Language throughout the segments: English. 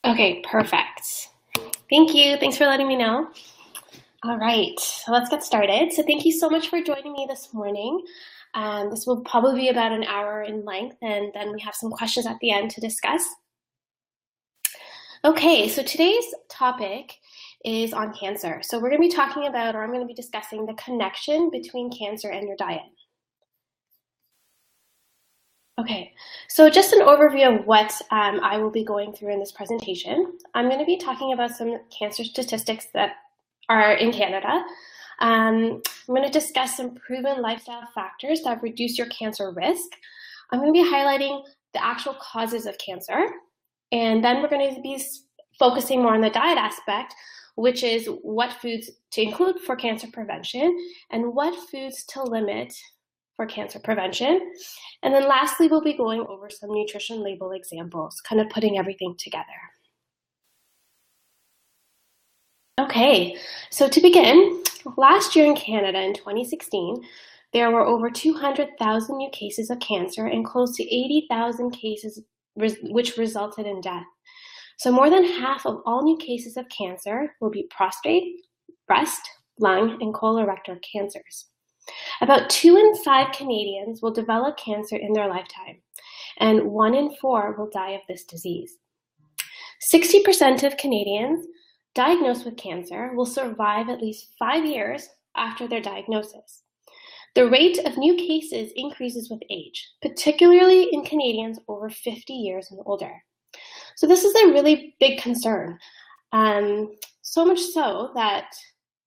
Okay, perfect. Thank you. Thanks for letting me know. All right, so let's get started. So thank you so much for joining me this morning. This will probably be about an hour in length, and then we have some questions at the end to discuss. Okay, so today's topic is on cancer. So we're going to be talking about, or I'm going to be discussing the connection between cancer and your diet. Okay, so just an overview of what I will be going through in this presentation. I'm going to be talking about some cancer statistics that are in Canada. I'm going to discuss some proven lifestyle factors that reduce your cancer risk. I'm going to be highlighting the actual causes of cancer. And then we're going to be focusing more on the diet aspect, which is what foods to include for cancer prevention and what foods to limit for cancer prevention. And then lastly, we'll be going over some nutrition label examples, kind of putting everything together. Okay, so to begin, last year in Canada in 2016, there were over 200,000 new cases of cancer and close to 80,000 cases which resulted in death. So more than half of all new cases of cancer will be prostate, breast, lung, and colorectal cancers. About 2 in 5 Canadians will develop cancer in their lifetime, and 1 in 4 will die of this disease. 60% of Canadians diagnosed with cancer will survive at least 5 years after their diagnosis. The rate of new cases increases with age, particularly in Canadians over 50 years and older. So this is a really big concern, so much so that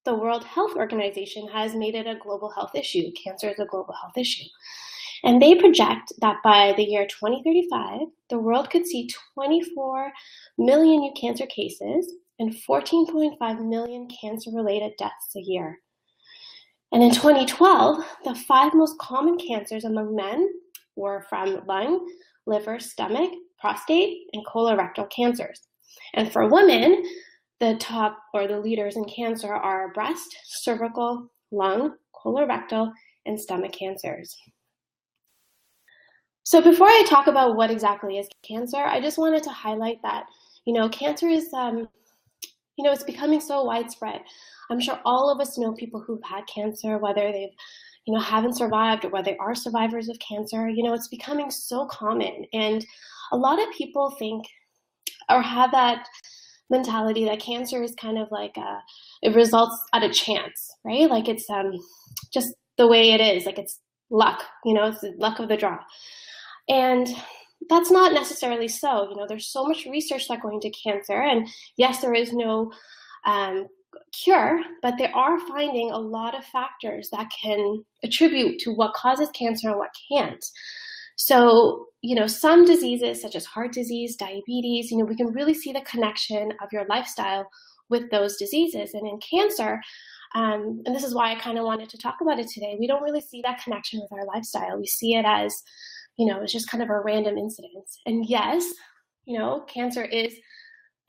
the World Health Organization has made it a global health issue. Cancer is a global health issue. And they project that by the year 2035, the world could see 24 million new cancer cases and 14.5 million cancer-related deaths a year. And in 2012, the 5 most common cancers among men were from lung, liver, stomach, prostate, and colorectal cancers. And for women, the top or the leaders in cancer are breast, cervical, lung, colorectal, and stomach cancers. So before I talk about what exactly is cancer, I just wanted to highlight that, cancer is, it's becoming so widespread. I'm sure all of us know people who've had cancer, whether they've, haven't survived or whether they are survivors of cancer. It's becoming so common. And a lot of people think or have that mentality that cancer is kind of like it results out of chance, right? Like it's just the way it is, like it's luck, it's the luck of the draw. And that's not necessarily so. There's so much research that going into cancer, and yes, there is no cure, but they are finding a lot of factors that can attribute to what causes cancer and what can't. So, some diseases such as heart disease, diabetes, we can really see the connection of your lifestyle with those diseases. And in cancer, and this is why I kind of wanted to talk about it today, we don't really see that connection with our lifestyle. We see it as, it's just kind of a random incident. And yes, cancer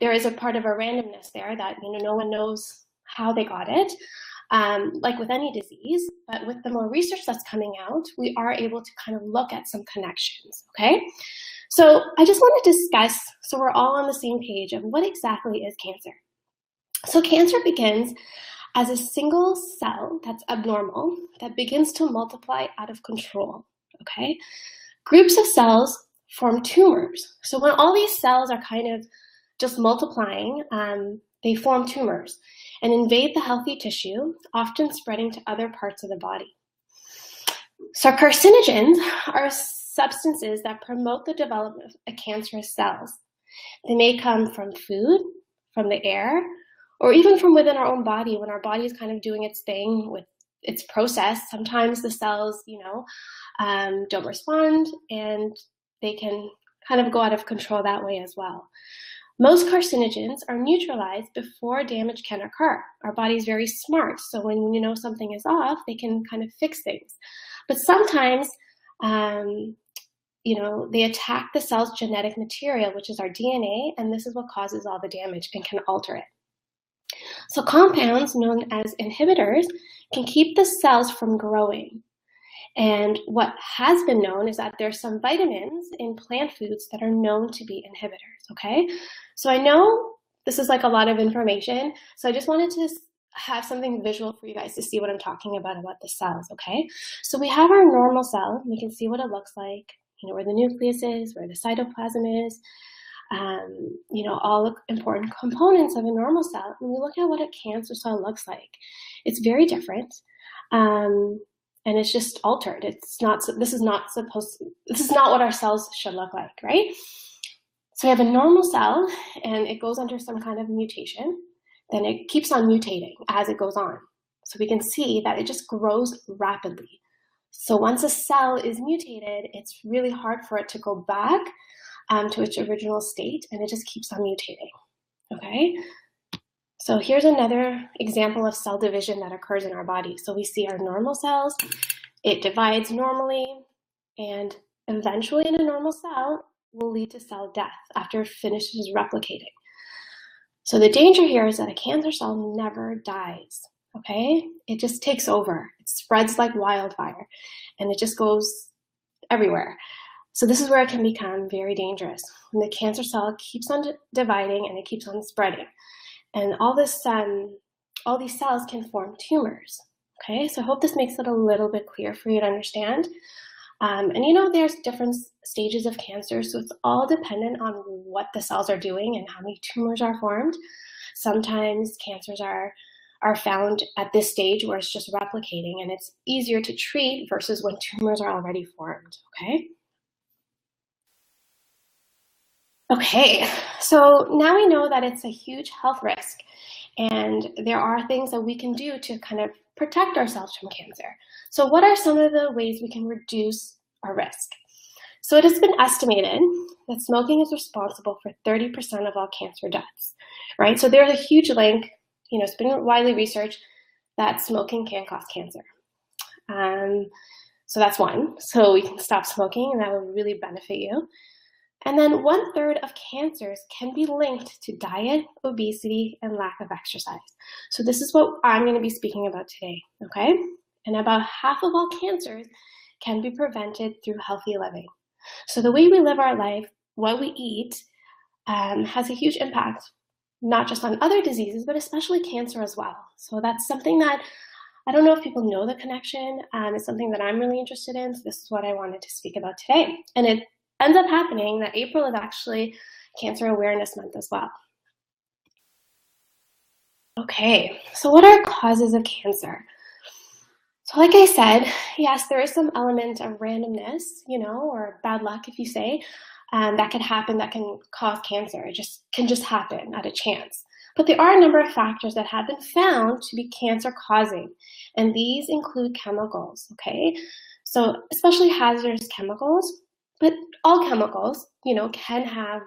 there is a part of a randomness there that, no one knows how they got it. Like with any disease, but with the more research that's coming out, we are able to kind of look at some connections, okay? So I just want to discuss, so we're all on the same page of what exactly is cancer. So cancer begins as a single cell that's abnormal that begins to multiply out of control, okay? Groups of cells form tumors. So when all these cells are kind of just multiplying, they form tumors and invade the healthy tissue, often spreading to other parts of the body. So carcinogens are substances that promote the development of cancerous cells. They may come from food, from the air, or even from within our own body when our body is kind of doing its thing with its process. Sometimes the cells, don't respond, and they can kind of go out of control that way as well. Most carcinogens are neutralized before damage can occur. Our body is very smart, so when something is off, they can kind of fix things. But sometimes, they attack the cell's genetic material, which is our DNA, and this is what causes all the damage and can alter it. So compounds known as inhibitors can keep the cells from growing. And what has been known is that there's some vitamins in plant foods that are known to be inhibitors, okay? So I know this is like a lot of information, so I just wanted to have something visual for you guys to see what I'm talking about the cells, okay? So we have our normal cell. We can see what it looks like, where the nucleus is, where the cytoplasm is, all the important components of a normal cell. When we look at what a cancer cell looks like, it's very different. And it's just altered. This is not what our cells should look like, right? So we have a normal cell, and it goes under some kind of mutation. Then it keeps on mutating as it goes on. So we can see that it just grows rapidly. So once a cell is mutated, it's really hard for it to go back to its original state, and it just keeps on mutating, okay? So here's another example of cell division that occurs in our body. So we see our normal cells, it divides normally, and eventually in a normal cell will lead to cell death after it finishes replicating. So the danger here is that a cancer cell never dies, okay? It just takes over. It spreads like wildfire, and it just goes everywhere. So this is where it can become very dangerous, when the cancer cell keeps on dividing and it keeps on spreading. And all these cells can form tumors, okay? So I hope this makes it a little bit clear for you to understand. And there's different stages of cancer, so it's all dependent on what the cells are doing and how many tumors are formed. Sometimes cancers are found at this stage where it's just replicating and it's easier to treat versus when tumors are already formed, okay? Okay, so now we know that it's a huge health risk, and there are things that we can do to kind of protect ourselves from cancer. So what are some of the ways we can reduce our risk? So it has been estimated that smoking is responsible for 30% of all cancer deaths, right? So there's a huge link, it's been widely researched that smoking can cause cancer. So that's one. So we can stop smoking, and that will really benefit you. And then 1/3 of cancers can be linked to diet, obesity, and lack of exercise. So this is what I'm going to be speaking about today, okay? And about half of all cancers can be prevented through healthy living. So the way we live our life, what we eat, has a huge impact, not just on other diseases, but especially cancer as well. So that's something that I don't know if people know the connection. It's something that I'm really interested in. So this is what I wanted to speak about today. And it ends up happening that April is actually Cancer Awareness Month as well. Okay, so what are causes of cancer? So like I said, yes, there is some element of randomness, or bad luck, if you say, that can happen, that can cause cancer. It can just happen at a chance. But there are a number of factors that have been found to be cancer causing, and these include chemicals, okay? So especially hazardous chemicals, but all chemicals, can have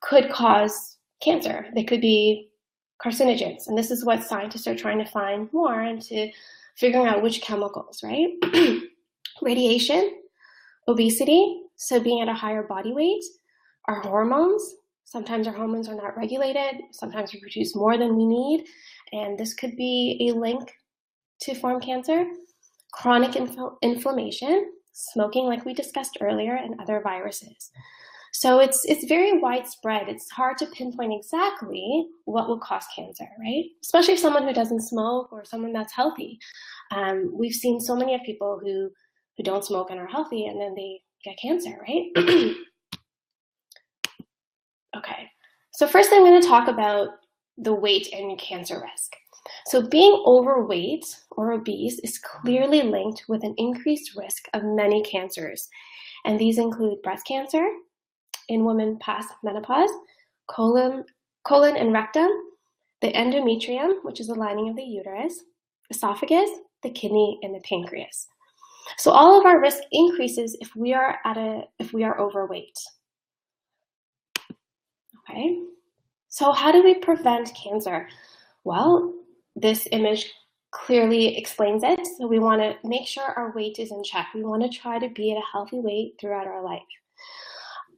could cause cancer. They could be carcinogens, and this is what scientists are trying to find more into figuring out which chemicals, right? Radiation, obesity, so being at a higher body weight, our hormones. Sometimes our hormones are not regulated. Sometimes we produce more than we need, and this could be a link to form cancer. Chronic inflammation, smoking, like we discussed earlier, and other viruses. So it's very widespread. It's hard to pinpoint exactly what will cause cancer, right? Especially someone who doesn't smoke or someone that's healthy. We've seen so many of people who don't smoke and are healthy, and then they get cancer, right? Okay, so first I'm going to talk about the weight and cancer risk. So being overweight or obese is clearly linked with an increased risk of many cancers. And these include breast cancer in women past menopause, colon and rectum, the endometrium, which is the lining of the uterus, esophagus, the kidney, and the pancreas. So all of our risk increases if we are overweight. Okay, so how do we prevent cancer? Well, this image clearly explains it. So we want to make sure our weight is in check. We want to try to be at a healthy weight throughout our life.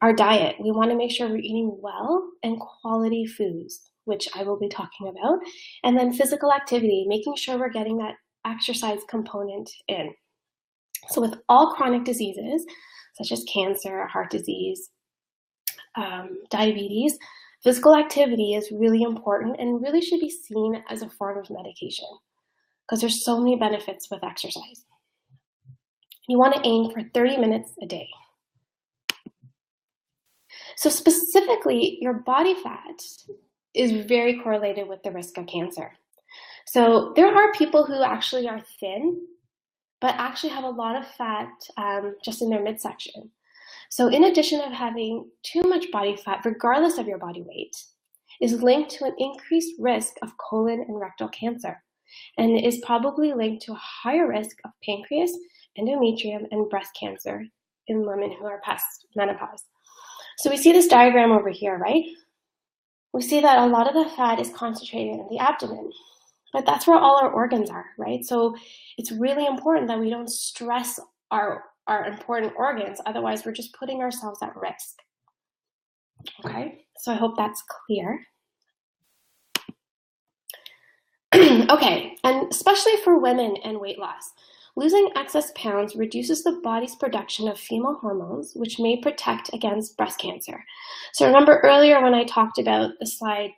Our diet, we want to make sure we're eating well and quality foods, which I will be talking about. And then physical activity, making sure we're getting that exercise component in. So with all chronic diseases, such as cancer, heart disease, diabetes, physical activity is really important and really should be seen as a form of medication because there's so many benefits with exercise. You want to aim for 30 minutes a day. So specifically, your body fat is very correlated with the risk of cancer. So there are people who actually are thin, but actually have a lot of fat just in their midsection. So in addition of having too much body fat, regardless of your body weight, is linked to an increased risk of colon and rectal cancer, and is probably linked to a higher risk of pancreas, endometrium, and breast cancer in women who are past menopause. So we see this diagram over here, right? We see that a lot of the fat is concentrated in the abdomen, but that's where all our organs are, right? So it's really important that we don't stress our important organs, otherwise we're just putting ourselves at risk. Okay, so I hope that's clear. Okay, and especially for women and weight loss, losing excess pounds reduces the body's production of female hormones, which may protect against breast cancer. So remember earlier when I talked about the slide,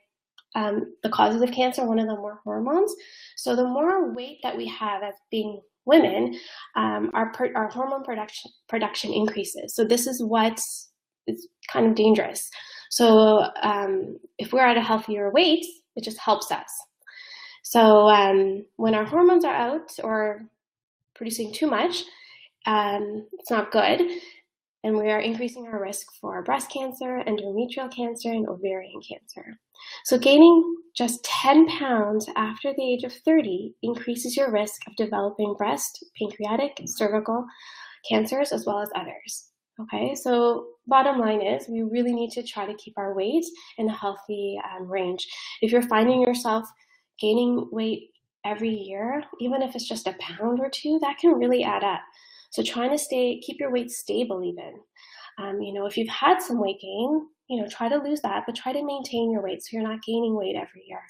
the causes of cancer, one of them were hormones. So the more weight that we have as being women, our hormone production increases. So this is what is kind of dangerous. So if we're at a healthier weight, it just helps us. So when our hormones are out or producing too much, it's not good, and we are increasing our risk for breast cancer, endometrial cancer, and ovarian cancer. So gaining just 10 pounds after the age of 30 increases your risk of developing breast, pancreatic, cervical cancers, as well as others. Okay, so bottom line is we really need to try to keep our weight in a healthy range. If you're finding yourself gaining weight every year, even if it's just a pound or two, that can really add up. So trying to keep your weight stable even. If you've had some weight gain, try to lose that, but try to maintain your weight so you're not gaining weight every year.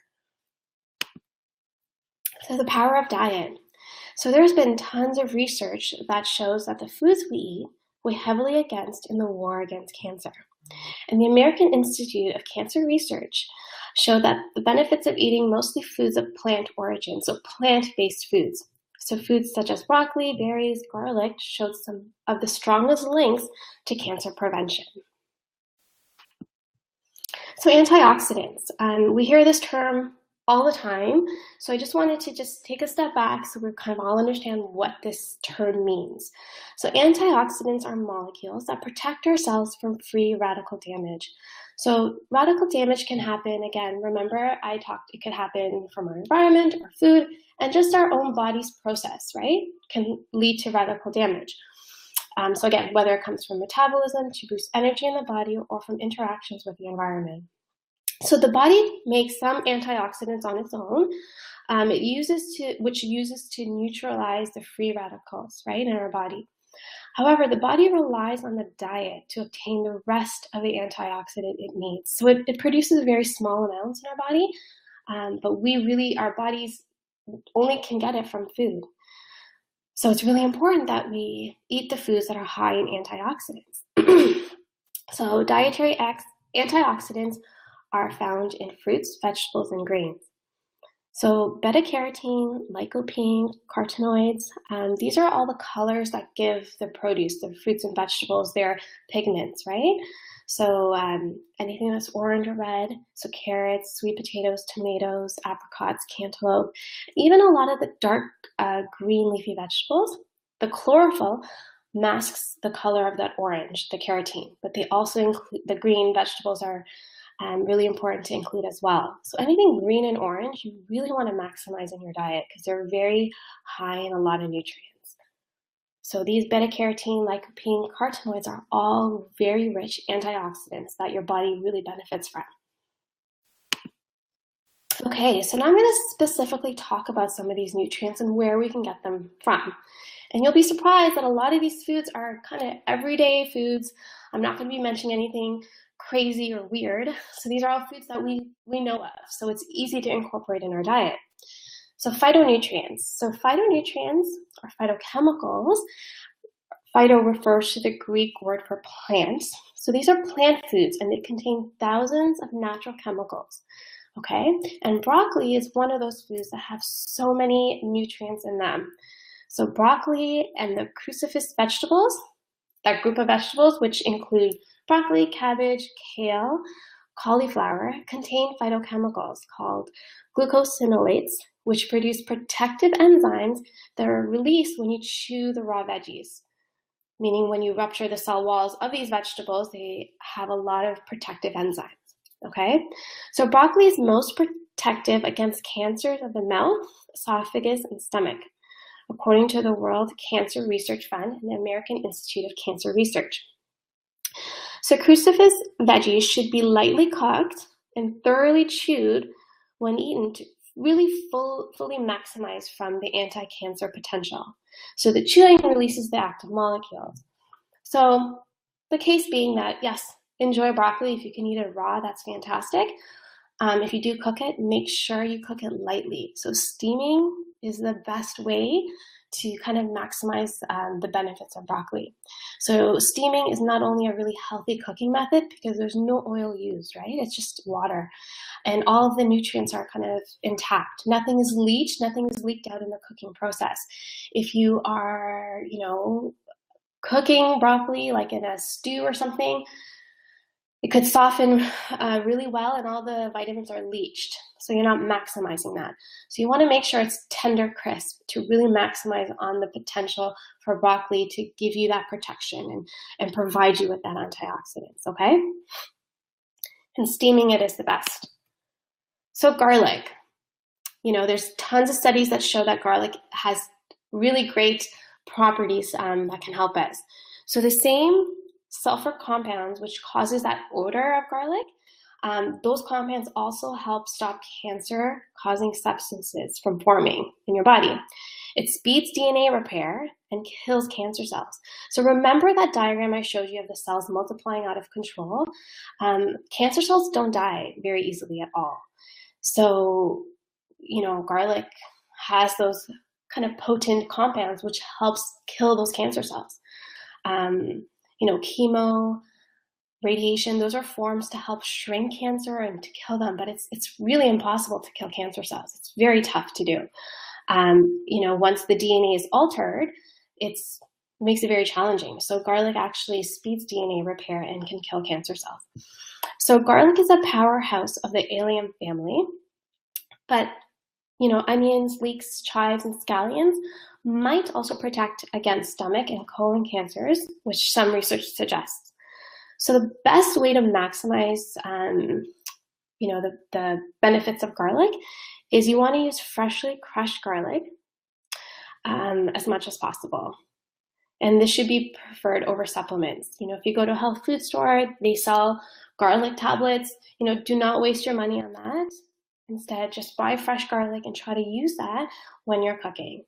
So the power of diet. So there's been tons of research that shows that the foods we eat weigh heavily in the war against cancer. And the American Institute of Cancer Research showed that the benefits of eating mostly foods of plant origin, so plant-based foods. So foods such as broccoli, berries, garlic showed some of the strongest links to cancer prevention. So antioxidants, we hear this term all the time. So I just wanted to take a step back so we kind of all understand what this term means. So antioxidants are molecules that protect our cells from free radical damage. So radical damage can happen, again, remember it could happen from our environment or food, and just our own body's process, right, can lead to radical damage. So again, whether it comes from metabolism to boost energy in the body or from interactions with the environment. So the body makes some antioxidants on its own, which uses to neutralize the free radicals, right, in our body. However, the body relies on the diet to obtain the rest of the antioxidant it needs. So it produces very small amounts in our body, but our bodies only can get it from food. So it's really important that we eat the foods that are high in antioxidants. So dietary antioxidants are found in fruits, vegetables, and grains. So beta-carotene, lycopene, carotenoids, these are all the colors that give the produce, the fruits and vegetables, their pigments, right? So anything that's orange or red, so carrots, sweet potatoes, tomatoes, apricots, cantaloupe, even a lot of the dark green leafy vegetables, the chlorophyll masks the color of that orange, the carotene, but they also include, the green vegetables are really important to include as well. So anything green and orange, you really want to maximize in your diet because they're very high in a lot of nutrients. So these beta-carotene, lycopene, carotenoids are all very rich antioxidants that your body really benefits from. Okay, so now I'm going to specifically talk about some of these nutrients and where we can get them from. And you'll be surprised that a lot of these foods are kind of everyday foods. I'm not going to be mentioning anything crazy or weird. So these are all foods that we know of. So it's easy to incorporate in our diet. So phytonutrients. So phytonutrients are phytochemicals. Phyto refers to the Greek word for plant. So So these are plant foods, and they contain thousands of natural chemicals. Okay, and broccoli is one of those foods that have so many nutrients in them. So broccoli and the crucifix vegetables, that group of vegetables, which include broccoli, cabbage, kale, cauliflower, contain phytochemicals called glucosinolates, which produce protective enzymes that are released when you chew the raw veggies. Meaning when you rupture the cell walls of these vegetables, they have a lot of protective enzymes. Okay, so broccoli is most protective against cancers of the mouth, esophagus, and stomach, according to the World Cancer Research Fund and the American Institute of Cancer Research. So crucifix veggies should be lightly cooked and thoroughly chewed when eaten to really fully maximize from the anti-cancer potential. So the chewing releases the active molecules. So the case being that, yes, enjoy broccoli. If you can eat it raw, that's fantastic. If you do cook it, make sure you cook it lightly. So steaming is the best way to kind of maximize the benefits of broccoli. So steaming is not only a really healthy cooking method because there's no oil used, right? It's just water. And all of the nutrients are kind of intact. Nothing is leached, nothing is leaked out in the cooking process. If you are, cooking broccoli like in a stew or something, it could soften really well and all the vitamins are leached. So you're not maximizing that. So you want to make sure it's tender crisp to really maximize on the potential for broccoli to give you that protection and provide you with that antioxidants, okay? And steaming it is the best. So garlic, there's tons of studies that show that garlic has really great properties that can help us. So the same sulfur compounds, which causes that odor of garlic, those compounds also help stop cancer-causing substances from forming in your body. It speeds DNA repair and kills cancer cells. So remember that diagram I showed you of the cells multiplying out of control? Cancer cells don't die very easily at all. So, garlic has those kind of potent compounds which helps kill those cancer cells. Chemo, radiation, those are forms to help shrink cancer and to kill them, but it's really impossible to kill cancer cells. It's very tough to do. Once the DNA is altered, it makes it very challenging. So garlic actually speeds DNA repair and can kill cancer cells. So garlic is a powerhouse of the allium family, but onions, leeks, chives, and scallions might also protect against stomach and colon cancers, which some research suggests. So the best way to maximize, the benefits of garlic is you want to use freshly crushed garlic as much as possible. And this should be preferred over supplements. If you go to a health food store, they sell garlic tablets. Do not waste your money on that. Instead, just buy fresh garlic and try to use that when you're cooking.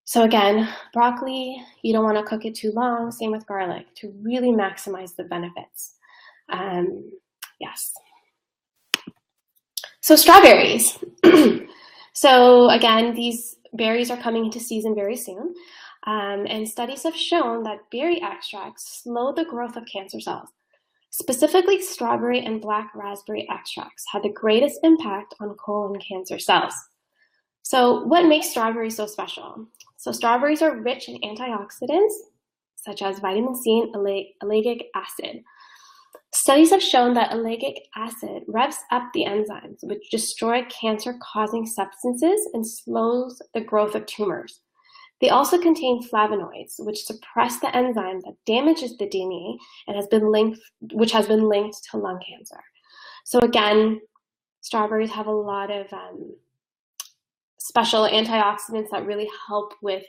So again, broccoli, you don't want to cook it too long. Same with garlic to really maximize the benefits. Yes. So strawberries. So again, these berries are coming into season very soon. And studies have shown that berry extracts slow the growth of cancer cells. Specifically, strawberry and black raspberry extracts had the greatest impact on colon cancer cells. So what makes strawberries so special? So strawberries are rich in antioxidants, such as vitamin C and ellagic acid. Studies have shown that ellagic acid revs up the enzymes, which destroy cancer-causing substances and slows the growth of tumors. They also contain flavonoids, which suppress the enzyme that damages the DNA and which has been linked to lung cancer. So again, strawberries have a lot of special antioxidants that really help with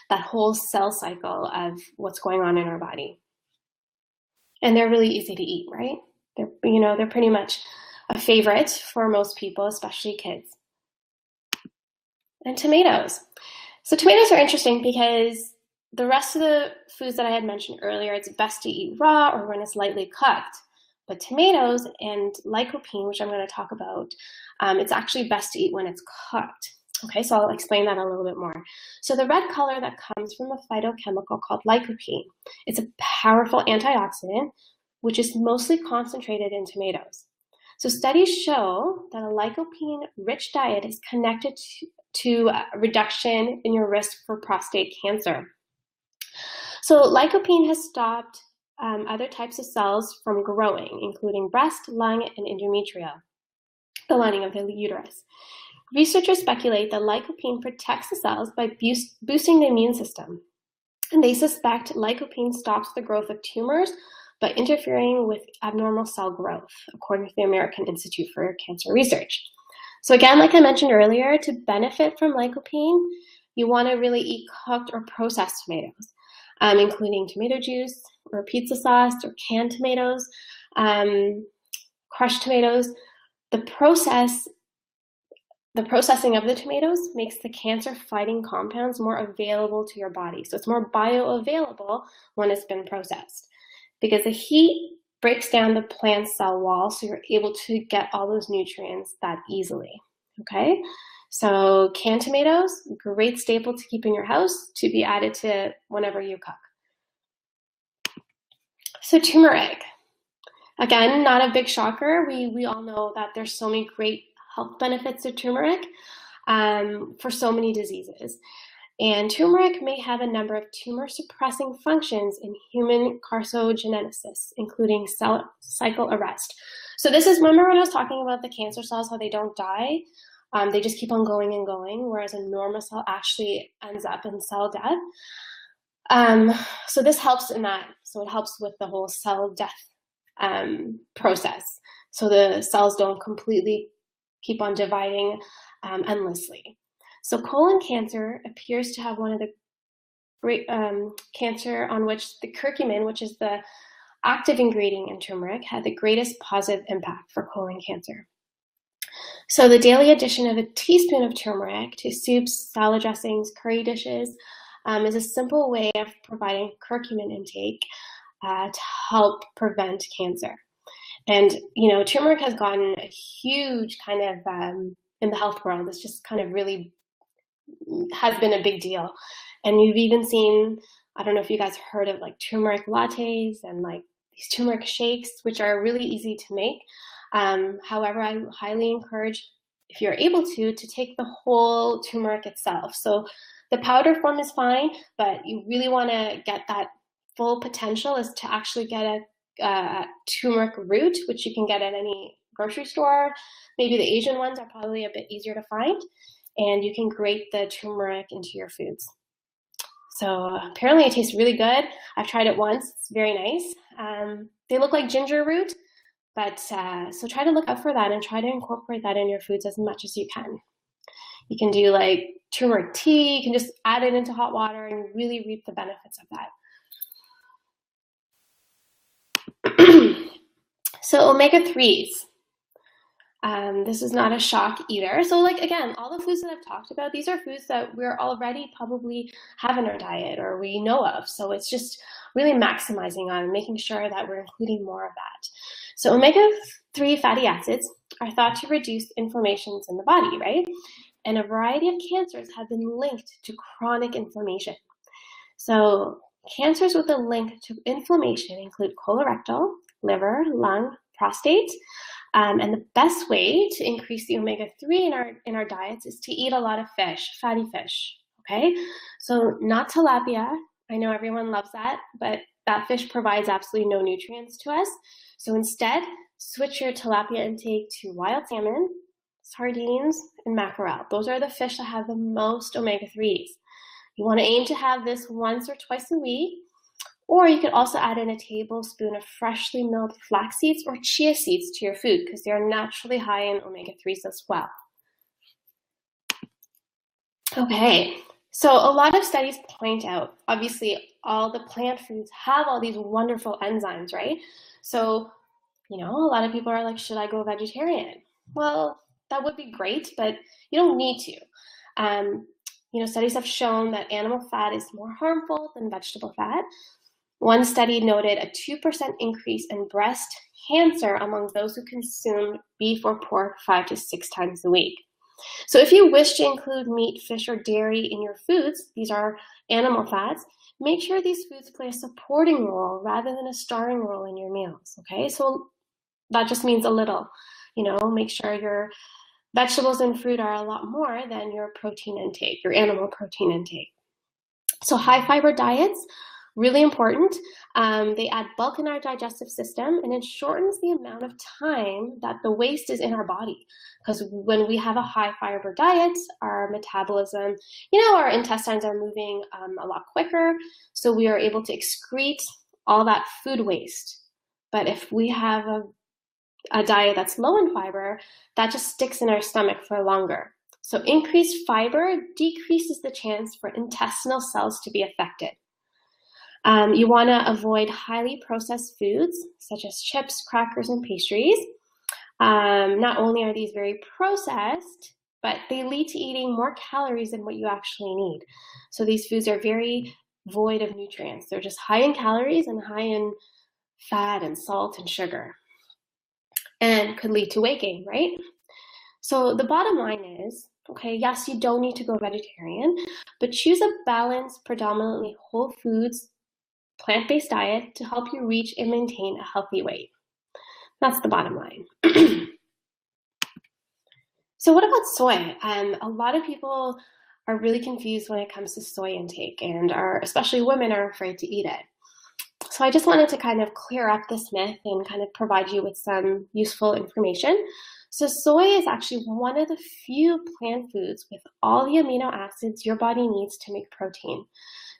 that whole cell cycle of what's going on in our body. And they're really easy to eat, right? They're pretty much a favorite for most people, especially kids. And tomatoes. So tomatoes are interesting because the rest of the foods that I had mentioned earlier, it's best to eat raw or when it's lightly cooked. But tomatoes and lycopene, which I'm going to talk about, it's actually best to eat when it's cooked. Okay, so I'll explain that a little bit more. So the red color that comes from a phytochemical called lycopene. It's a powerful antioxidant, which is mostly concentrated in tomatoes. So studies show that a lycopene-rich diet is connected to a reduction in your risk for prostate cancer. So lycopene has stopped other types of cells from growing, including breast, lung, and endometrium, the lining of the uterus. Researchers speculate that lycopene protects the cells by boosting the immune system. And they suspect lycopene stops the growth of tumors by interfering with abnormal cell growth, according to the American Institute for Cancer Research. So again, like I mentioned earlier, to benefit from lycopene, you want to really eat cooked or processed tomatoes, including tomato juice or pizza sauce or canned tomatoes, crushed tomatoes. The processing of the tomatoes makes the cancer-fighting compounds more available to your body. So it's more bioavailable when it's been processed, because the heat breaks down the plant cell wall, so you're able to get all those nutrients that easily, okay? So canned tomatoes, great staple to keep in your house, to be added to whenever you cook. So turmeric, again, not a big shocker. We all know that there's so many great health benefits of turmeric for so many diseases. And turmeric may have a number of tumor-suppressing functions in human carcinogenesis, including cell cycle arrest. So this is, remember when I was talking about the cancer cells, how they don't die? They just keep on going and going, whereas a normal cell actually ends up in cell death. So this helps in that. So it helps with the whole cell death process. So the cells don't completely keep on dividing endlessly. So colon cancer appears to have one of the great cancer on which the curcumin, which is the active ingredient in turmeric, had the greatest positive impact for colon cancer. So the daily addition of a teaspoon of turmeric to soups, salad dressings, curry dishes is a simple way of providing curcumin intake to help prevent cancer. And, you know, turmeric has gotten a huge kind of, in the health world, it's just kind of really has been a big deal. And you've even seen, I don't know if you guys heard of like turmeric lattes and like these turmeric shakes, which are really easy to make. However, I highly encourage, if you're able to take the whole turmeric itself. So the powder form is fine, but you really want to get that full potential is to actually get a turmeric root, which you can get at any grocery store. Maybe the Asian ones are probably a bit easier to find, and you can grate the turmeric into your foods. So apparently it tastes really good. I've tried it once. It's very nice. They look like ginger root, but so try to look out for that and try to incorporate that in your foods as much as you can. You can do like turmeric tea. You can just add it into hot water and really reap the benefits of that. So omega-3s. This is not a shock either. So like, again, all the foods that I've talked about, these are foods that we're already probably have in our diet or we know of. So it's just really maximizing on making sure that we're including more of that. So omega-3 fatty acids are thought to reduce inflammations in the body, right? And a variety of cancers have been linked to chronic inflammation. So cancers with a link to inflammation include colorectal, liver, lung, prostate. And the best way to increase the omega-3 in our diets is to eat a lot of fish, fatty fish, okay? So not tilapia. I know everyone loves that, but that fish provides absolutely no nutrients to us. So instead, switch your tilapia intake to wild salmon, sardines, and mackerel. Those are the fish that have the most omega-3s. You want to aim to have this once or twice a week. Or you could also add in a tablespoon of freshly milled flax seeds or chia seeds to your food because they are naturally high in omega-3s as well. Okay, so a lot of studies point out, obviously, all the plant foods have all these wonderful enzymes, right? So, you know, a lot of people are like, should I go vegetarian? Well, that would be great, but you don't need to. You know, studies have shown that animal fat is more harmful than vegetable fat. One study noted a 2% increase in breast cancer among those who consumed beef or pork 5 to 6 times a week. So if you wish to include meat, fish, or dairy in your foods, these are animal fats, make sure these foods play a supporting role rather than a starring role in your meals, okay? So that just means a little, make sure your vegetables and fruit are a lot more than your protein intake, your animal protein intake. So high fiber diets, really important. They add bulk in our digestive system, and it shortens the amount of time that the waste is in our body. Because when we have a high fiber diet, our metabolism, our intestines are moving a lot quicker, so we are able to excrete all that food waste. But if we have a diet that's low in fiber, that just sticks in our stomach for longer. So increased fiber decreases the chance for intestinal cells to be affected. You want to avoid highly processed foods, such as chips, crackers, and pastries. Not only are these very processed, but they lead to eating more calories than what you actually need. So these foods are very void of nutrients. They're just high in calories and high in fat and salt and sugar, and could lead to weight gain, right? So the bottom line is, okay, yes, you don't need to go vegetarian, but choose a balanced, predominantly whole foods, plant-based diet to help you reach and maintain a healthy weight. That's the bottom line. So what about soy? A lot of people are really confused when it comes to soy intake, and especially women are afraid to eat it. So I just wanted to kind of clear up this myth and kind of provide you with some useful information. So soy is actually one of the few plant foods with all the amino acids your body needs to make protein.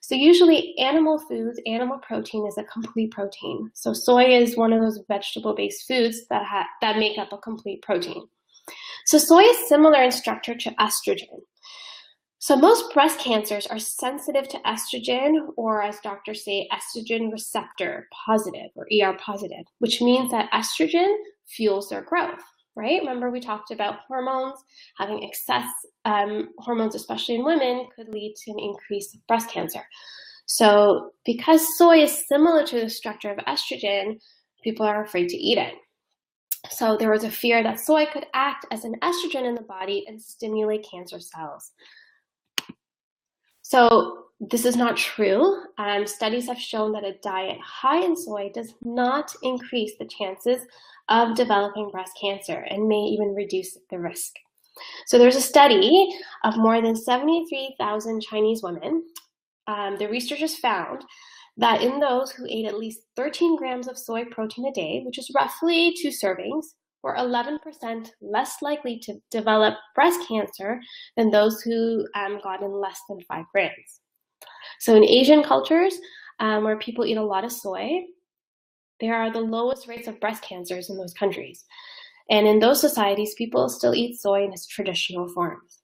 So usually animal foods, animal protein is a complete protein. So soy is one of those vegetable-based foods that make up a complete protein. So soy is similar in structure to estrogen. So most breast cancers are sensitive to estrogen, or as doctors say, estrogen receptor positive or ER positive, which means that estrogen fuels their growth, right? Remember we talked about hormones, having excess hormones, especially in women, could lead to an increase of breast cancer. So because soy is similar to the structure of estrogen, people are afraid to eat it. So there was a fear that soy could act as an estrogen in the body and stimulate cancer cells. So this is not true. Studies have shown that a diet high in soy does not increase the chances of developing breast cancer and may even reduce the risk. So there's a study of more than 73,000 Chinese women. The researchers found that in those who ate at least 13 grams of soy protein a day, which is roughly 2 servings, were 11% less likely to develop breast cancer than those who got in less than 5 grams. So in Asian cultures, where people eat a lot of soy, there are the lowest rates of breast cancers in those countries. And in those societies, people still eat soy in its traditional forms.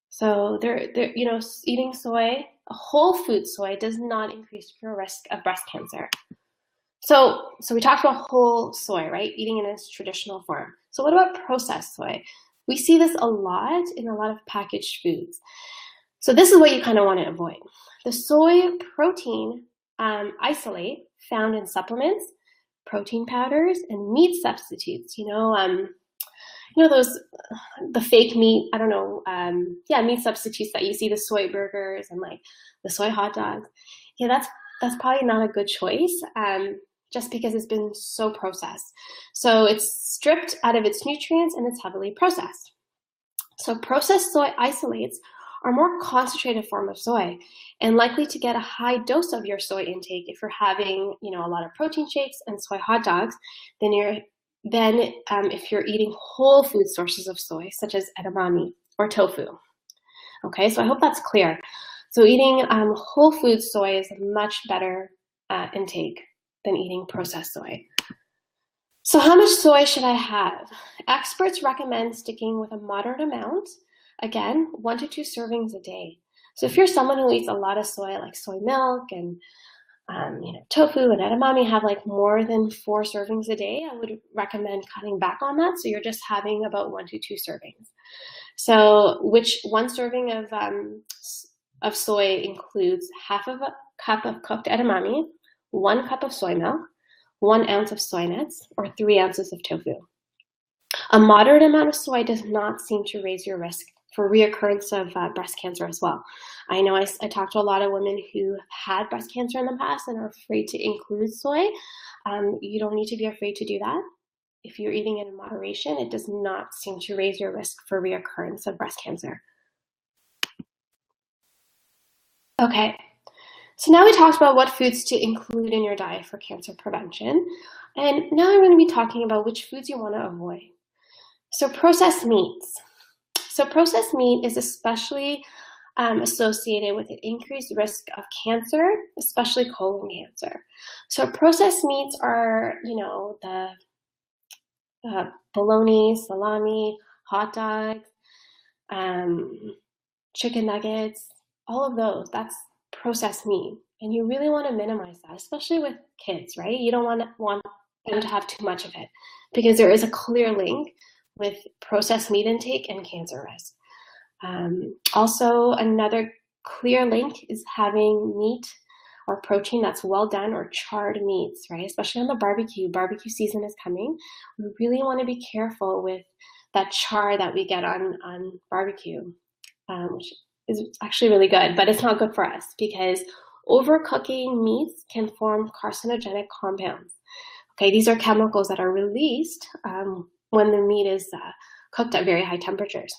So eating soy, a whole food soy, does not increase your risk of breast cancer. So we talked about whole soy, right? Eating in its traditional form. So what about processed soy? We see this a lot in a lot of packaged foods. So this is what you kind of want to avoid. The soy protein isolate found in supplements, protein powders, and meat substitutes. Those the fake meat. Meat substitutes that you see, the soy burgers and like the soy hot dogs. Yeah, that's probably not a good choice. Just because it's been so processed. So it's stripped out of its nutrients and it's heavily processed. So processed soy isolates are more concentrated form of soy and likely to get a high dose of your soy intake if you're having, a lot of protein shakes and soy hot dogs, then if you're eating whole food sources of soy, such as edamame or tofu. Okay, so I hope that's clear. So eating whole food soy is a much better intake than eating processed soy. So how much soy should I have? Experts recommend sticking with a moderate amount. Again, 1 to 2 servings a day. So if you're someone who eats a lot of soy, like soy milk and tofu and edamame have like more than 4 servings a day, I would recommend cutting back on that. So you're just having about 1 to 2 servings. So which 1 serving of soy includes half of a cup of cooked edamame, 1 cup of soy milk, 1 ounce of soy nuts, or 3 ounces of tofu. A moderate amount of soy does not seem to raise your risk for reoccurrence of breast cancer as well. I know I talked to a lot of women who have had breast cancer in the past and are afraid to include soy. You don't need to be afraid to do that. If you're eating it in moderation, it does not seem to raise your risk for reoccurrence of breast cancer. Okay, so now we talked about what foods to include in your diet for cancer prevention. And now I'm going to be talking about which foods you want to avoid. So processed meats. So processed meat is especially associated with an increased risk of cancer, especially colon cancer. So processed meats are, the bologna, salami, hot dogs, chicken nuggets, all of those. That's processed meat. And you really want to minimize that, especially with kids, right? You don't want them to have too much of it because there is a clear link with processed meat intake and cancer risk. Also, another clear link is having meat or protein that's well done or charred meats, right? Especially on the barbecue. Barbecue season is coming. We really want to be careful with that char that we get on barbecue, which is actually really good, but it's not good for us because overcooking meats can form carcinogenic compounds. Okay, these are chemicals that are released when the meat is cooked at very high temperatures.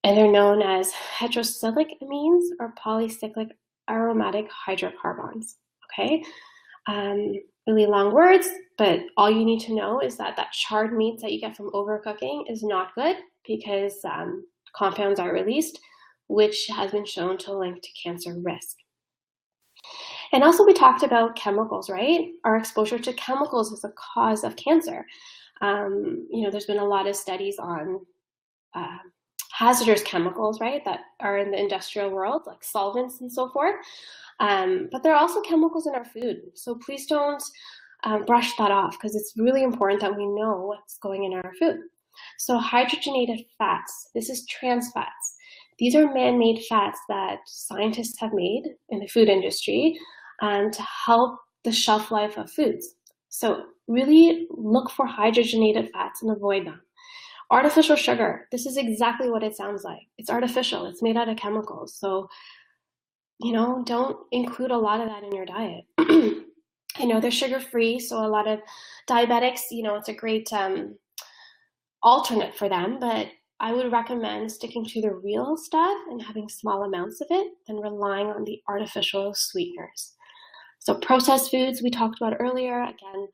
And they're known as heterocyclic amines or polycyclic aromatic hydrocarbons. Okay, really long words, but all you need to know is that charred meats that you get from overcooking is not good because compounds are released, which has been shown to link to cancer risk. And also we talked about chemicals, right? Our exposure to chemicals is a cause of cancer. There's been a lot of studies on hazardous chemicals, right, that are in the industrial world, like solvents and so forth. But there are also chemicals in our food. So please don't brush that off because it's really important that we know what's going in our food. So hydrogenated fats, this is trans fats. These are man-made fats that scientists have made in the food industry to help the shelf life of foods. So really look for hydrogenated fats and avoid them. Artificial sugar, this is exactly what it sounds like. It's artificial, it's made out of chemicals. So, don't include a lot of that in your diet. I know they're sugar-free, so a lot of diabetics, it's a great alternate for them, but I would recommend sticking to the real stuff and having small amounts of it than relying on the artificial sweeteners. So processed foods we talked about earlier, again,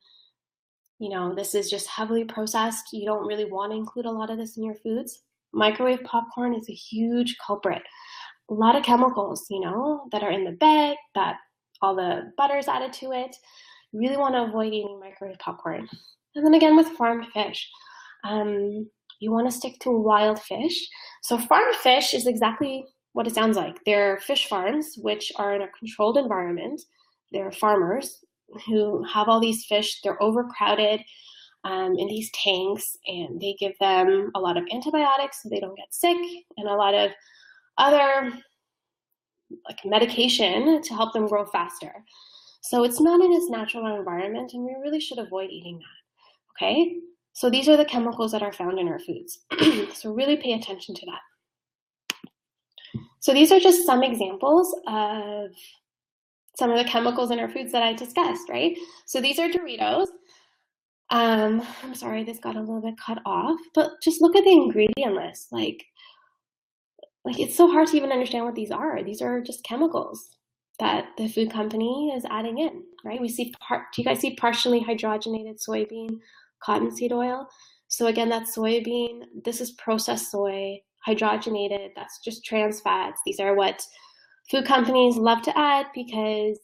this is just heavily processed. You don't really want to include a lot of this in your foods. Microwave popcorn is a huge culprit. A lot of chemicals, that are in the bag, that all the butter's added to it. You really want to avoid eating microwave popcorn. And then again with farmed fish. You want to stick to wild fish. So farmed fish is exactly what it sounds like. They're fish farms, which are in a controlled environment. They're farmers who have all these fish. They're overcrowded in these tanks, and they give them a lot of antibiotics so they don't get sick, and a lot of other medication to help them grow faster. So it's not in its natural environment, and we really should avoid eating that. Okay? So these are the chemicals that are found in our foods. So really pay attention to that. So these are just some examples of some of the chemicals in our foods that I discussed, right? So these are Doritos. I'm sorry, this got a little bit cut off, but just look at the ingredient list. Like it's so hard to even understand what these are. These are just chemicals that the food company is adding in, right? We see do you guys see partially hydrogenated soybean, cottonseed oil? So again, that's soybean. This is processed soy, hydrogenated. That's just trans fats. These are what food companies love to add because,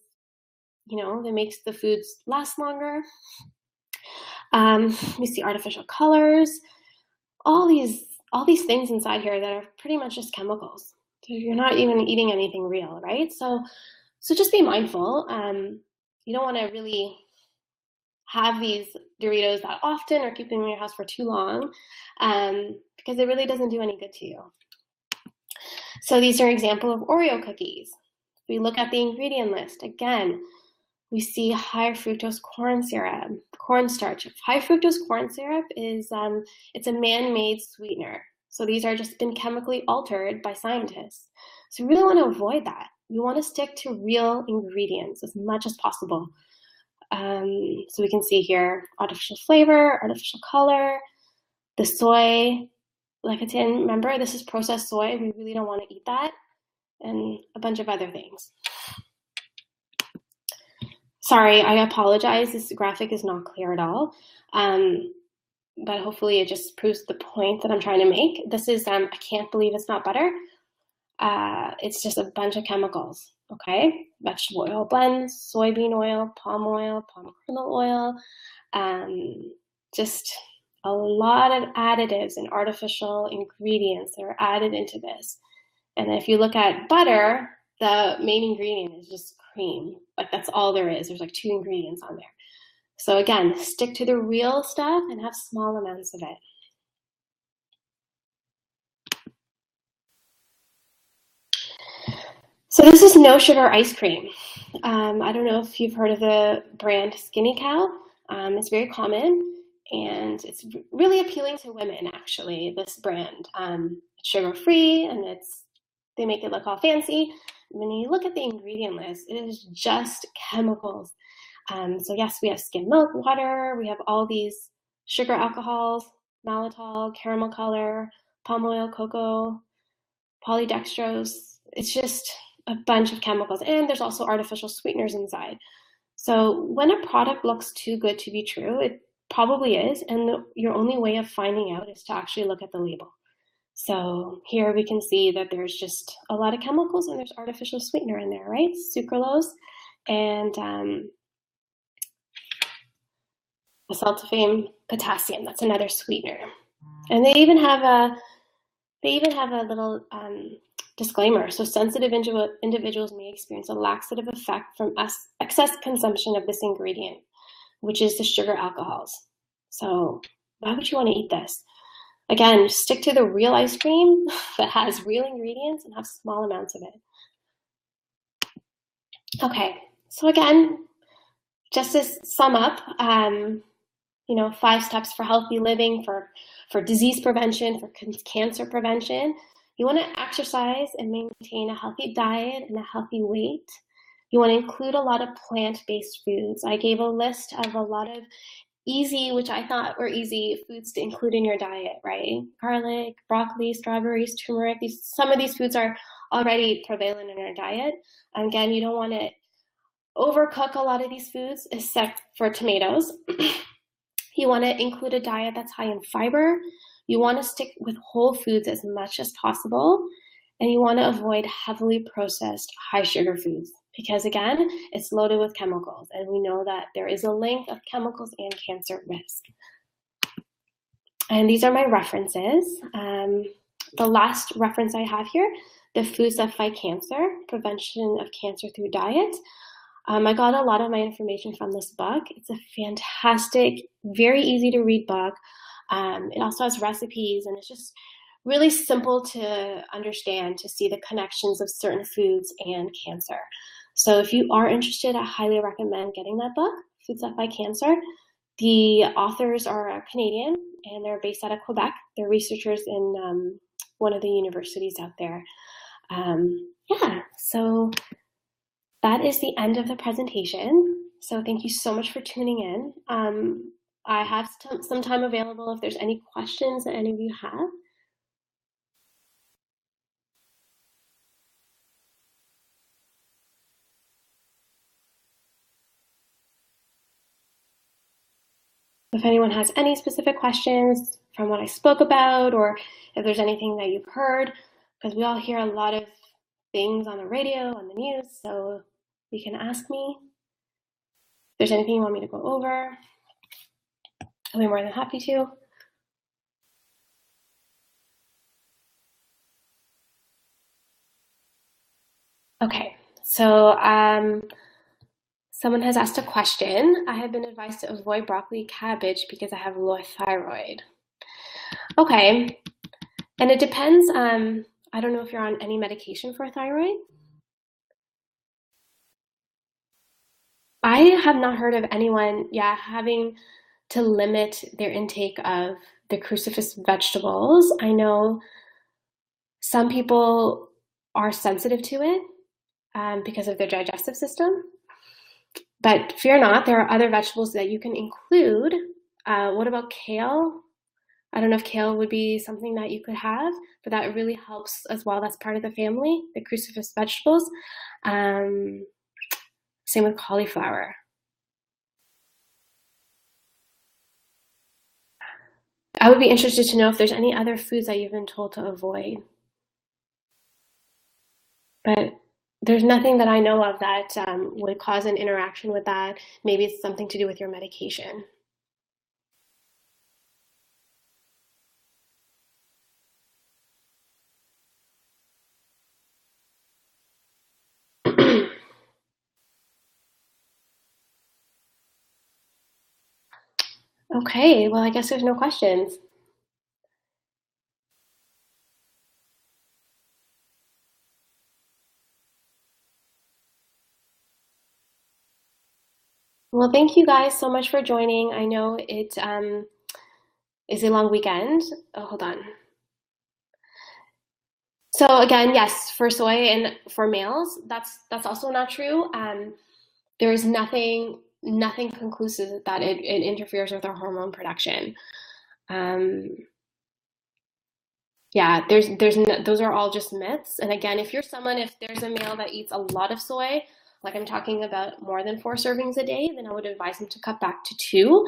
it makes the foods last longer. We see artificial colors, all these things inside here that are pretty much just chemicals. So you're not even eating anything real, right? So just be mindful. You don't want to really have these Doritos that often or keep them in your house for too long because it really doesn't do any good to you. So these are examples of Oreo cookies. We look at the ingredient list. Again, we see high fructose corn syrup, cornstarch. High fructose corn syrup is it's a man-made sweetener. So these are just been chemically altered by scientists. So we really want to avoid that. We want to stick to real ingredients as much as possible. So we can see here, artificial flavor, artificial color, the soy, lecithin, remember this is processed soy, we really don't want to eat that, and a bunch of other things. Sorry, I apologize, this graphic is not clear at all, but hopefully it just proves the point that I'm trying to make. This is, I can't believe it's not butter. It's just a bunch of chemicals, okay? Vegetable oil blends, soybean oil, palm kernel oil, just a lot of additives and artificial ingredients that are added into this. And if you look at butter, the main ingredient is just cream. Like that's all there is. There's like 2 ingredients on there. So again, stick to the real stuff and have small amounts of it. So this is no sugar ice cream. I don't know if you've heard of the brand Skinny Cow. It's very common and it's really appealing to women actually, this brand. It's sugar-free and they make it look all fancy. When you look at the ingredient list, it is just chemicals. So yes, we have skim milk, water, we have all these sugar alcohols, maltitol, caramel color, palm oil, cocoa, polydextrose. It's just a bunch of chemicals, and there's also artificial sweeteners inside. So when a product looks too good to be true, it probably is, and your only way of finding out is to actually look at the label. So here we can see that there's just a lot of chemicals and there's artificial sweetener in there, right? Sucralose and acetylfame potassium, that's another sweetener. And they even have a little disclaimer. So sensitive individuals may experience a laxative effect from excess consumption of this ingredient, which is the sugar alcohols. So why would you want to eat this? Again, stick to the real ice cream that has real ingredients and have small amounts of it. Okay, so again, just to sum up, 5 steps for healthy living, for disease prevention, for cancer prevention. You want to exercise and maintain a healthy diet and a healthy weight. You want to include a lot of plant-based foods. I gave a list of a lot of easy, which I thought were easy foods to include in your diet, right? Garlic, broccoli, strawberries, turmeric. Some of these foods are already prevalent in our diet. Again, you don't want to overcook a lot of these foods, except for tomatoes. You want to include a diet that's high in fiber. You want to stick with whole foods as much as possible. And you want to avoid heavily processed high sugar foods because, again, it's loaded with chemicals. And we know that there is a link of chemicals and cancer risk. And these are my references. The last reference I have here, The Foods That Fight Cancer, Prevention of Cancer Through Diet. I got a lot of my information from this book. It's a fantastic, very easy to read book. It also has recipes and it's just really simple to understand, to see the connections of certain foods and cancer. So if you are interested, I highly recommend getting that book, Foods That Fight Cancer. The authors are Canadian and they're based out of Quebec. They're researchers in one of the universities out there. So that is the end of the presentation. So thank you so much for tuning in. I have some time available if there's any questions that any of you have. If anyone has any specific questions from what I spoke about, or if there's anything that you've heard, because we all hear a lot of things on the radio, on the news, so you can ask me. If there's anything you want me to go over, I'll be more than happy to. Okay, so someone has asked a question. I have been advised to avoid broccoli, cabbage because I have low thyroid. Okay, and it depends. I don't know if you're on any medication for thyroid. I have not heard of anyone, having to limit their intake of the crucifix vegetables. I know some people are sensitive to it because of their digestive system, but fear not, there are other vegetables that you can include. What about kale? I don't know if kale would be something that you could have, but that really helps as well. That's part of the family, the crucifix vegetables. Same with cauliflower. I would be interested to know if there's any other foods that you've been told to avoid. But there's nothing that I know of that would cause an interaction with that. Maybe it's something to do with your medication. Okay, well, I guess there's no questions. Well, thank you guys so much for joining. I know it is a long weekend. Oh, hold on. So again, yes, for soy and for males, that's also not true. There's nothing conclusive that it interferes with our hormone production. Yeah, those are all just myths. And again, if there's a male that eats a lot of soy, like I'm talking about more than 4 servings a day, then I would advise him to cut back to 2,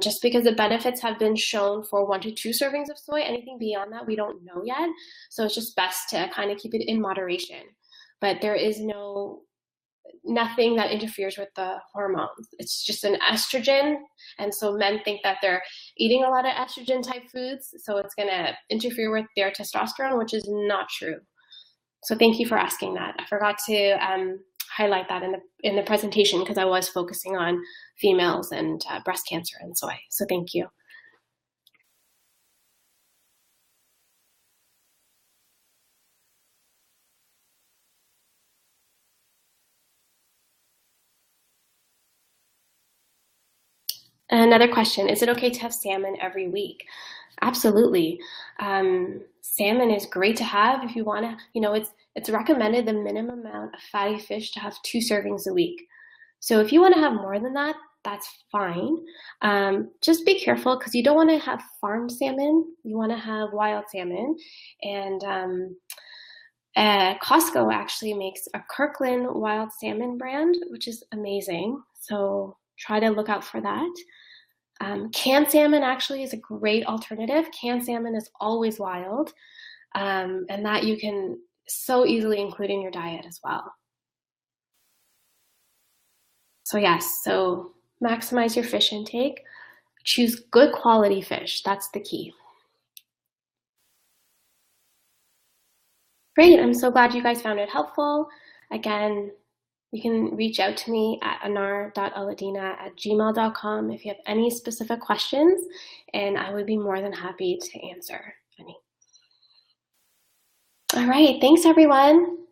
just because the benefits have been shown for 1 to 2 servings of soy. Anything beyond that, we don't know yet. So it's just best to kind of keep it in moderation. But there is nothing that interferes with the hormones. It's just an estrogen. And so men think that they're eating a lot of estrogen type foods, so it's going to interfere with their testosterone, which is not true. So thank you for asking that. I forgot to highlight that in the presentation because I was focusing on females and breast cancer and soy. So thank you. Another question, is it okay to have salmon every week? Absolutely. Salmon is great to have if you want to, it's recommended the minimum amount of fatty fish to have 2 servings a week. So if you want to have more than that, that's fine. Just be careful because you don't want to have farmed salmon. You want to have wild salmon. And Costco actually makes a Kirkland wild salmon brand, which is amazing. So try to look out for that. Canned salmon actually is a great alternative. Canned salmon is always wild, and that you can so easily include in your diet as well. So yes, so maximize your fish intake. Choose good quality fish. That's the key. Great, I'm so glad you guys found it helpful. Again, you can reach out to me at anar.allidina@gmail.com if you have any specific questions, and I would be more than happy to answer any. All right, thanks everyone.